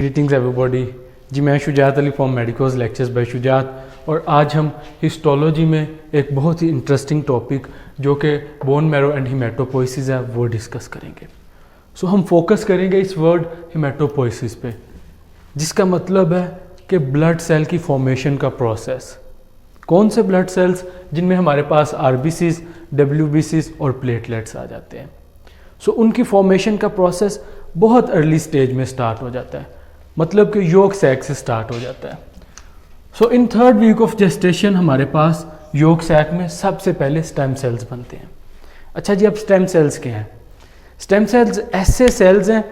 Greetings everybody जी, मैं Shujaat Ali from medicos lectures bye Shujaat और आज हम हिस्टोलॉजी में एक बहुत ही इंटरेस्टिंग टॉपिक जो कि बोन मैरो एंड हीमेटोपोइसिस है वो डिस्कस करेंगे। सो हम फोकस करेंगे इस वर्ड हीमेटोपोइसिस पे, जिसका मतलब है कि ब्लड सेल की फॉर्मेशन का प्रोसेस। कौन से ब्लड सेल्स? जिनमें हमारे पास आरबीसीज, डब्ल्यूबीसीज और प्लेटलेट्स आ जाते हैं। सो उनकी फॉर्मेशन का प्रोसेस बहुत अर्ली स्टेज में स्टार्ट हो जाता है, मतलब कि यॉर्क सैक से स्टार्ट हो जाता है। So in third week of gestation हमारे पास यॉर्क सैक में सबसे पहले स्टेम सेल्स बनते हैं। अच्छा जी, अब स्टेम सेल्स क्या हैं? स्टेम सेल्स ऐसे सेल्स हैं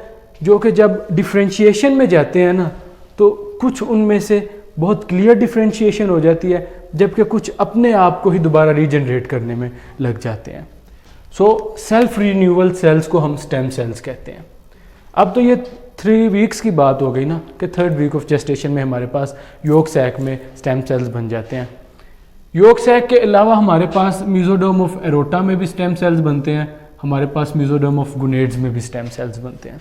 जो कि जब डिफ्रेंशिएशन में जाते हैं ना, तो कुछ उनमें से बहुत क्लियर डिफ्रेंशिएशन हो जाती है, जबकि कुछ अपने आप को ही दोबारा रीजनरेट करने में लग जाते हैं। सो सेल्फ रिन्यूअल सेल्स को हम स्टेम सेल्स कहते हैं। अब तो ये 3 वीक्स की बात हो गई ना कि थर्ड वीक ऑफ जेस्टेशन में हमारे पास यॉर्क सैक में स्टेम सेल्स बन जाते हैं। यॉर्क सैक के अलावा हमारे पास मेसोडर्म ऑफ एरोटा में भी स्टेम सेल्स बनते हैं, हमारे पास मेसोडर्म ऑफ गुनेड्स में भी स्टेम सेल्स बनते हैं।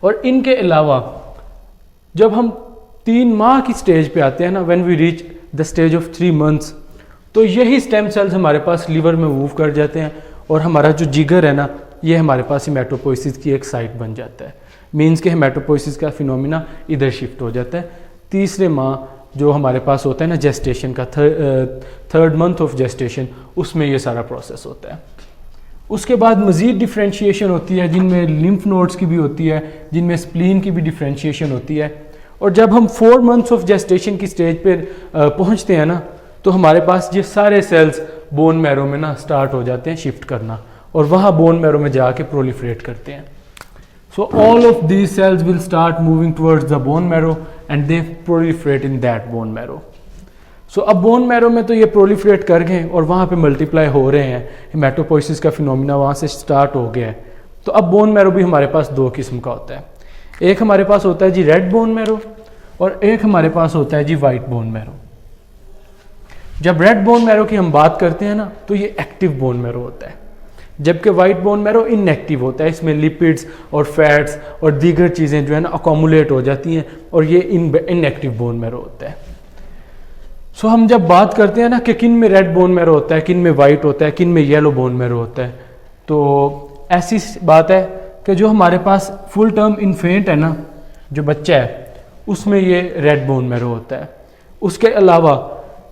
और इनके अलावा जब हम 3 माह की स्टेज पे आते हैं ना, when we reach the stage of 3 months, तो यही स्टेम सेल्स हमारे पास लीवर में मूव कर जाते हैं और हमारा जो जिगर है ना, ये हमारे पास हीमेटोपोइसिस की एक साइट बन जाता है। मीन्स के हीमेटोपोइसिस का फिनोमिना इधर शिफ्ट हो जाता है। तीसरे माह जो हमारे पास होता है ना जेस्टेशन का, थर्ड मंथ ऑफ जेस्टेशन, उसमें ये सारा प्रोसेस होता है। उसके बाद मज़ीद डिफ्रेंशिएशन होती है, जिनमें लिम्फ नोड्स की भी होती है, जिनमें स्प्लीन की भी डिफ्रेंशिएशन होती है। और जब हम 4 मंथ्स ऑफ जेस्टेशन की स्टेज पर पहुँचते हैं ना, तो हमारे पास ये सारे सेल्स बोन मैरो में ना स्टार्ट हो जाते हैं शिफ्ट करना, और वहाँ बोन मैरो में जाके प्रोलिफरेट करते हैं। So all of these cells will start moving towards the bone marrow and they proliferate in that bone marrow. So अब bone marrow में तो ये proliferate कर गए और वहाँ पे multiply हो रहे हैं, हेमेटोपोइसिस का फिनोमिना वहाँ से स्टार्ट हो गया है। तो अब bone marrow भी हमारे पास 2 किस्म का होता है। एक हमारे पास होता है जी रेड bone marrow और एक हमारे पास होता है जी वाइट bone marrow। जब रेड bone marrow की हम बात करते हैं ना, तो ये एक्टिव bone marrow होता है, जबकि वाइट बोन मैरो इनएक्टिव होता है। इसमें लिपिड्स और फैट्स और दीगर चीज़ें जो है ना अकोमुलेट हो जाती हैं, और ये इनएक्टिव बोन मैरो होता है। सो हम जब बात करते हैं ना कि किन में रेड बोन मैरो होता है, किन में वाइट होता है, किन में येलो बोन मैरो होता है, तो ऐसी बात है कि जो हमारे पास फुल टर्म इन्फेंट है ना, जो बच्चा है, उसमें ये रेड बोन मैरो होता है। उसके अलावा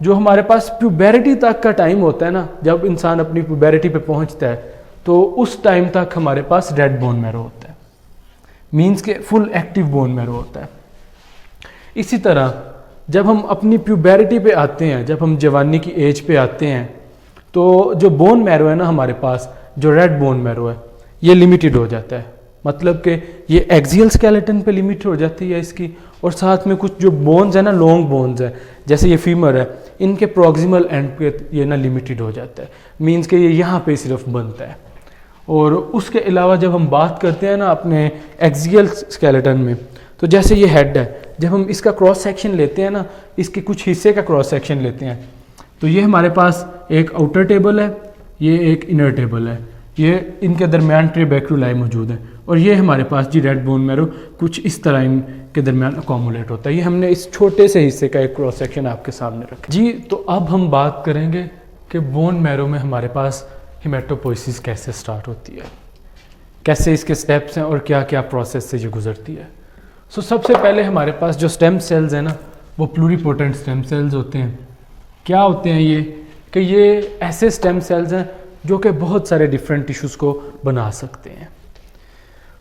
जो हमारे पास प्यूबेरिटी तक का टाइम होता है ना, जब इंसान अपनी प्यूबेरिटी पे पहुंचता है, तो उस टाइम तक हमारे पास रेड बोन मैरो होता है, मींस के फुल एक्टिव बोन मैरो होता है। इसी तरह जब हम अपनी प्यूबेरिटी पे आते हैं, जब हम जवानी की एज पे आते हैं, तो जो बोन मैरो है ना हमारे पास, जो रेड बोन मैरो है, ये लिमिटेड हो जाता है। मतलब कि ये एक्सियल स्केलेटन पे लिमिट हो जाती है इसकी, और साथ में कुछ जो बोन्स है ना, लॉन्ग बोन्स है, जैसे ये फीमर है, इनके प्रॉक्सिमल एंड पे ये ना लिमिटेड हो जाता है। मींस कि ये यहाँ पे सिर्फ बनता है। और उसके अलावा जब हम बात करते हैं ना अपने एक्सियल स्केलेटन में, तो जैसे ये हेड है, जब हम इसका क्रॉस सेक्शन लेते हैं ना, इसके कुछ हिस्से का क्रॉस सेक्शन लेते हैं, तो ये हमारे पास एक आउटर टेबल है, ये एक इनर टेबल है, ये इनके दरमियान ट्रेबेक्युलाई मौजूद है, और ये हमारे पास जी रेड बोन मैरो कुछ इस तरह इनके दरमियान अकोमुलेट होता है। ये हमने इस छोटे से हिस्से का एक क्रॉस सेक्शन आपके सामने रखा जी। तो अब हम बात करेंगे कि बोन मैरो में हमारे पास हीमेटोपोइसिस कैसे स्टार्ट होती है, कैसे इसके स्टेप्स हैं और क्या क्या प्रोसेस से ये गुजरती है। सो सबसे पहले हमारे पास जो स्टेम सेल्स हैं ना, वो प्लूरीपोटेंट स्टेम सेल्स होते हैं। क्या होते हैं ये? कि ये ऐसे स्टेम सेल्स हैं जो कि बहुत सारे डिफरेंट टिश्यूज़ को बना सकते हैं।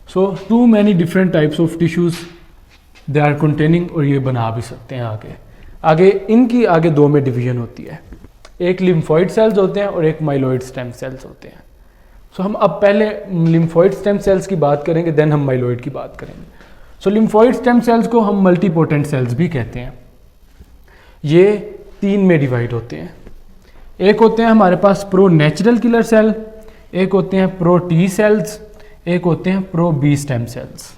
So too many different types of tissues they are containing, और ये बना भी सकते हैं आगे इनकी 2 में डिवीजन होती है। एक लिम्फोइड सेल्स होते हैं और एक माइलॉइड स्टेम सेल्स होते हैं। सो हम अब पहले लिम्फोइड स्टेम सेल्स की बात करेंगे, देन हम माइलॉइड की बात करेंगे। सो लिम्फोइड स्टेम सेल्स को हम मल्टीपोटेंट सेल्स भी कहते हैं। ये 3 में डिवाइड होते हैं। एक होते हैं हमारे pass pro natural killer cell, एक होते हैं प्रो टी सेल्स, एक होते हैं प्रो बी स्टेम सेल्स।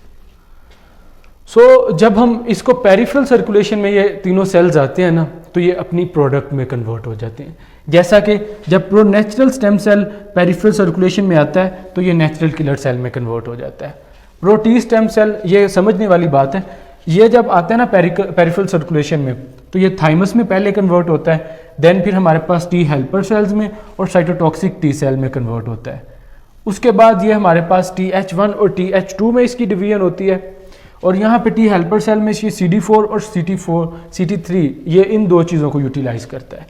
सो जब हम इसको पेरिफेरल सर्कुलेशन में ये तीनों सेल्स आते हैं ना, तो ये अपनी प्रोडक्ट में कन्वर्ट हो जाते हैं। जैसा कि जब pro natural stem cell peripheral circulation में आता है, तो ये नेचुरल किलर सेल में कन्वर्ट हो जाता है। प्रो टी स्टेम सेल, ये समझने वाली बात है, ये जब आता है ना पेरिफेरल सर्कुलेशन में, तो ये थाइमस में पहले कन्वर्ट होता है, देन फिर हमारे पास टी हेल्पर सेल्स में और साइटोटॉक्सिक टी सेल में कन्वर्ट होता है। उसके बाद ये हमारे पास TH1 और TH2 में इसकी डिवीजन होती है, और यहाँ पे टी हेल्पर सेल में ये CD4 और CT3 ये इन दो चीज़ों को यूटिलाइज करता है।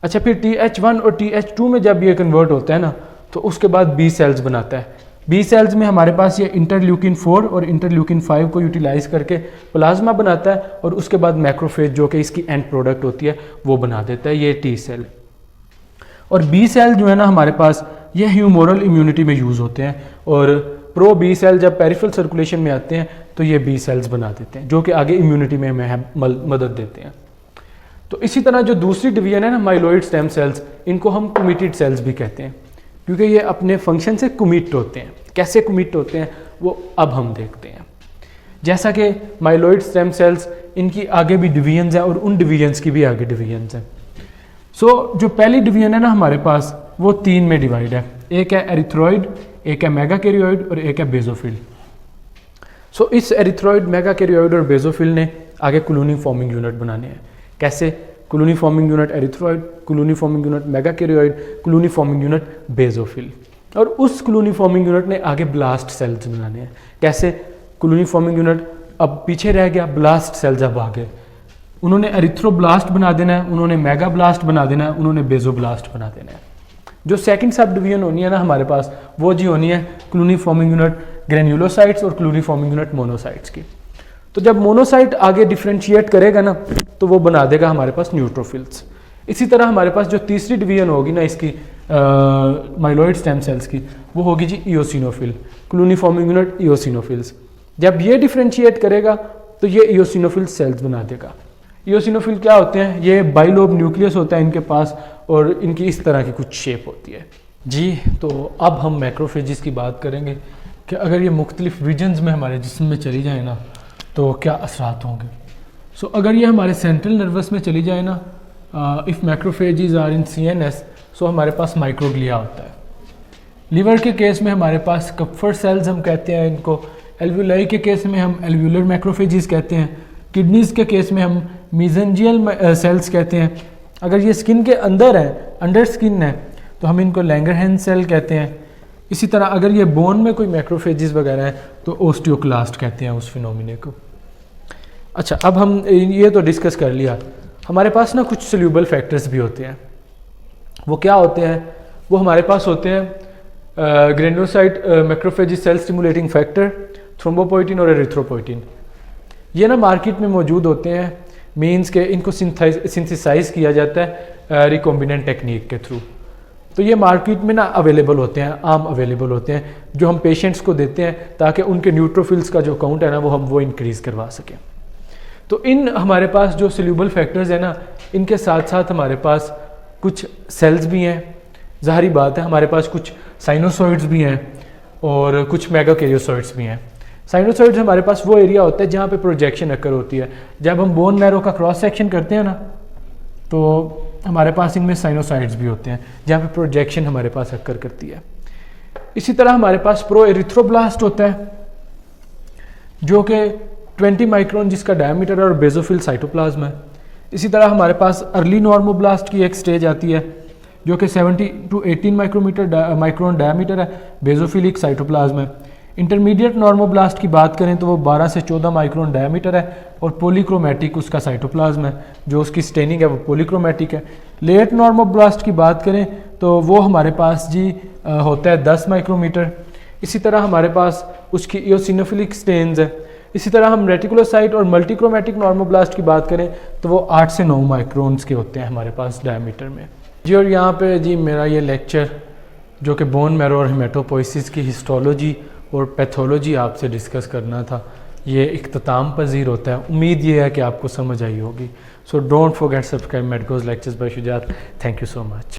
अच्छा, फिर TH1 और TH2 में जब ये कन्वर्ट होता है ना, तो उसके बाद बी सेल्स बनाता है। बी सेल्स में हमारे पास ये इंटरल्यूकिन 4 और इंटरल्यूकिन 5 को यूटिलाइज करके प्लाज्मा बनाता है, और उसके बाद मैक्रोफेज जो कि इसकी एंड प्रोडक्ट होती है वो बना देता है ये टी सेल। और बी सेल जो है ना हमारे पास, ये ह्यूमोरल इम्यूनिटी में यूज़ होते हैं, और प्रो बी सेल जब पेरिफेरल सर्कुलेशन में आते हैं तो ये बी सेल्स बना देते हैं, जो कि आगे इम्यूनिटी में हमें मदद देते हैं। तो इसी तरह जो दूसरी डिवीजन है ना माइलोइड स्टेम सेल्स, इनको हम कमिटेड सेल्स भी कहते हैं, क्योंकि ये अपने फंक्शन से कमिट होते हैं। कैसे कमिट होते हैं वो अब हम देखते हैं। जैसा कि माइलोइड स्टेम सेल्स, इनकी आगे भी डिवीजन्स हैं और उन डिवीजन्स की भी आगे डिवीजन्स हैं। सो जो पहली डिवीजन है ना हमारे पास, वो 3 में डिवाइड है। एक है एरिथ्रॉइड, एक है मेगाकैरियोइड और एक है बेसोफिल। सो इस एरिथ्रॉइड, मेगाकैरियोइड और बेसोफिल ने आगे कॉलोनी फॉर्मिंग यूनिट बनाने हैं। कैसे? Colony forming unit erythroid, colony forming unit megakaryoid, colony forming unit basophil. और उस कॉलोनी फॉर्मिंग यूनिट ने आगे ब्लास्ट सेल्स बनाने हैं। कैसे? कॉलोनी फॉर्मिंग यूनिट अब पीछे रह गया, ब्लास्ट सेल्स अब आगे। उन्होंने एरिथ्रोब्लास्ट बना देना है, उन्होंने मेगाब्लास्ट बना देना है, उन्होंने बेसोब्लास्ट बना देना है। जो सेकंड सब डिवीजन होनी है ना हमारे पास, वो जी होनी है कॉलोनी फॉर्मिंग यूनिट ग्रेन्युलोसाइट्स और कॉलोनी फॉर्मिंग यूनिट मोनोसाइट्स की। तो जब मोनोसाइट आगे डिफ्रेंशिएट करेगा ना, तो वो बना देगा हमारे पास न्यूट्रोफिल्स। इसी तरह हमारे पास जो तीसरी डिवीजन होगी ना इसकी माइलोइड स्टेम सेल्स की, वो होगी जी eosinophil, colony forming unit eosinophils. जब ये डिफ्रेंशिएट करेगा तो ये इओसिनोफिल सेल्स बना देगा। इओसिनोफिल क्या होते हैं? ये बाइलोब न्यूक्लियस होता है इनके पास, और इनकी इस तरह की कुछ शेप होती है जी। तो अब हम मैक्रोफेजिस की बात करेंगे कि अगर ये मुख्तलिफ रीजन्स में हमारे जिस्म में चली जाए ना, तो क्या असरात होंगे। सो अगर ये हमारे सेंट्रल नर्वस में चली जाए ना, if macrophages are in CNS, so हमारे पास माइक्रोग्लिया होता है। लीवर के केस में हमारे पास कप्फर सेल्स हम कहते हैं इनको, एल्वुलाई के केस में हम एल्वुलर मैक्रोफेजिस कहते हैं, किडनीज़ के केस में हम मीजेंजियल सेल्स कहते हैं। अगर ये स्किन के अंदर है, अंडर स्किन है, तो हम इनको लैंगरहैंस सेल कहते हैं। इसी तरह अगर ये बोन में कोई मैक्रोफेजिस वगैरह है तो ओस्टियोक्लास्ट कहते हैं उस फिनोमिने को। अच्छा, अब हम ये तो डिस्कस कर लिया। हमारे पास ना कुछ सोल्यूबल फैक्टर्स भी होते हैं। वो क्या होते हैं? वो हमारे पास होते हैं granulocyte macrophages cell stimulating factor, thrombopoietin और एरिथ्रोपोइटिन। ये ना मार्केट में मौजूद होते हैं, मीन्स के इनको सिंथेसाइज किया जाता है रिकॉम्बिनेंट टेक्निक के थ्रू। तो ये मार्केट में ना अवेलेबल होते हैं, आम अवेलेबल होते हैं, जो हम पेशेंट्स को देते हैं ताकि उनके न्यूट्रोफिल्स का जो काउंट है ना वो इंक्रीज़ करवा सकें। तो इन हमारे पास जो सोल्यूबल फैक्टर्स है ना, इनके साथ साथ हमारे पास कुछ सेल्स भी हैं। ज़ाहिरी बात है हमारे पास कुछ साइनोसॉइड्स भी हैं और कुछ मेगाकैरियोसॉइड्स भी हैं। साइनोसॉइड्स हमारे पास वो एरिया होता है जहाँ पे प्रोजेक्शन अकर होती है। जब हम बोन मैरो का क्रॉस सेक्शन करते हैं ना, तो हमारे पास इनमें साइनोसाइड्स भी होते हैं जहाँ पे प्रोजेक्शन हमारे पास अकर करती है। इसी तरह हमारे पास प्रो एरिथ्रोब्लास्ट होता है जो कि 20 माइक्रोन जिसका डायमीटर है और बेसोफिल साइटोप्लाज्म है। इसी तरह हमारे पास अर्ली नॉर्मोब्लास्ट की एक स्टेज आती है जो कि 70 to 18 माइक्रोन डायमीटर है, बेसोफिलिक साइटोप्लाज्म है। इंटरमीडिएट नॉर्मोब्लास्ट की बात करें तो वो 12 से 14 माइक्रोन डायमीटर है और पॉलीक्रोमैटिक उसका साइटोप्लाज्म है, जो उसकी स्टेनिंग है वो पॉलीक्रोमैटिक है। लेट नॉर्मोब्लास्ट की बात करें तो वो हमारे पास जी होता है 10 माइक्रोमीटर। इसी तरह हमारे पास उसकी इओसिनोफिलिक स्टेन्स है। इसी तरह हम रेटिकुलोसाइट और मल्टीक्रोमैटिक नॉर्मोब्लास्ट की बात करें तो वो 8 से 9 माइक्रोन्स के होते हैं हमारे पास डायमीटर में जी। और यहाँ पे जी मेरा ये लेक्चर जो कि बोन मैरो और हेमेटोपोइसिस की हिस्टोलॉजी और पैथोलॉजी आपसे डिस्कस करना था, ये इख्तिताम पजीर होता है। उम्मीद ये है कि आपको समझ आई होगी। So don't forget subscribe medicos lectures bye Shujaat. Thank you so much.